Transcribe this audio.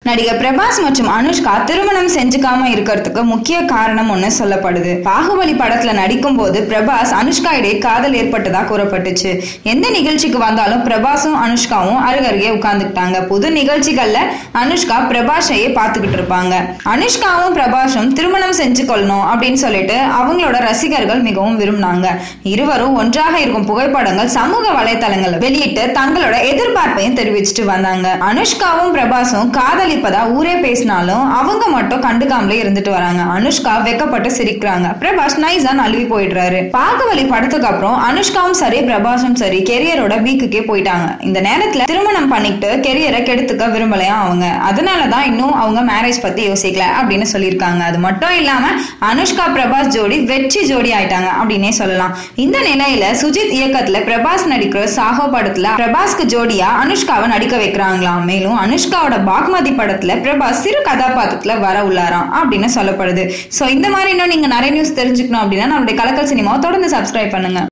நடிகர் பிரபாஸ் மற்றும் அனுஷ்கா திருமணம் செஞ்சுக்காம இருக்கிறதுக்கு முக்கிய காரணம் ஒண்ணு சொல்லப்படுது. பாகுபலி படத்துல நடிக்கும் போது பிரபாஸ் அனுஷ்கா இடையே காதல் ஏற்பட்டதா கூறப்பட்டுச்சு. எந்த நிகழ்ச்சிக்கு வந்தாலும் பிரபாஸும் அனுஷ்காவும் அருகருகே உட்கார்ந்துக்கிட்டாங்க. புது நிகழ்ச்சிகள்ல அனுஷ்கா பிரபாஷையே பார்த்துக்கிட்டு இருப்பாங்க. அனுஷ்காவும் பிரபாஷும் திருமணம் செஞ்சு கொள்ளணும் அப்படின்னு சொல்லிட்டு அவங்களோட ரசிகர்கள் மிகவும் விரும்பினாங்க. இருவரும் ஒன்றாக இருக்கும் புகைப்படங்கள் சமூக வலைதளங்கள் வெளியிட்டு தங்களோட எதிர்பார்ப்பையும் தெரிவிச்சுட்டு வந்தாங்க. அனுஷ்காவும் பிரபாஸும் காதலிப்பதா ஊரே பேசினாலும் அவங்க மட்டும் கண்டுக்காமலே இருந்துட்டு வராங்க. அனுஷ்கா வெக்கப்பட்டு சிரிக்கிறாங்க. பிரபாஸ் நைஸா நழுவி போயிடுறாரு. பாகுபலி படத்துக்கு அப்புறம் அனுஷ்காவும் சரி பிரபாஸும் சரி கெரியரோட வீக்குக்கே போயிட்டாங்க. இந்த நேரத்துல திருமணம் பண்ணிட்டு கெரியரை கெடுத்துக்க விரும்பலையா அவங்க. அதனாலதான் இன்னும் அவங்க மேரேஜ் பத்தி யோசிக்கல அப்படின்னு சொல்லியிருக்காங்க. அது மட்டும் இல்லாம அனுஷ்கா பிரபாஸ் ஜோடி வெற்றி ஜோடி ஆயிட்டாங்க அப்படின்னே சொல்லலாம். இந்த நிலையில சுஜித் இயக்கத்துல பிரபாஸ் நடிக்கிற சாஹோ படத்துல பிரபாஸ்க்கு ஜோடியா அனுஷ்காவை நடிக்க வைக்கிறாங்களாம். மேலும் அனுஷ்காவோட பாக்மதி படத்துல பிரபாஸ் சிறு கதாபாத்திரத்துல வர உள்ளாராம் அப்படின்னு சொல்லப்படுது. சோ இந்த மாதிரி இன்னும் நீங்க நிறைய நியூஸ் தெரிஞ்சுக்கணும் அப்படின்னா நம்மளுடைய கலக்கல் சினிமாவை தொடர்ந்து சப்ஸ்கிரைப் பண்ணுங்க.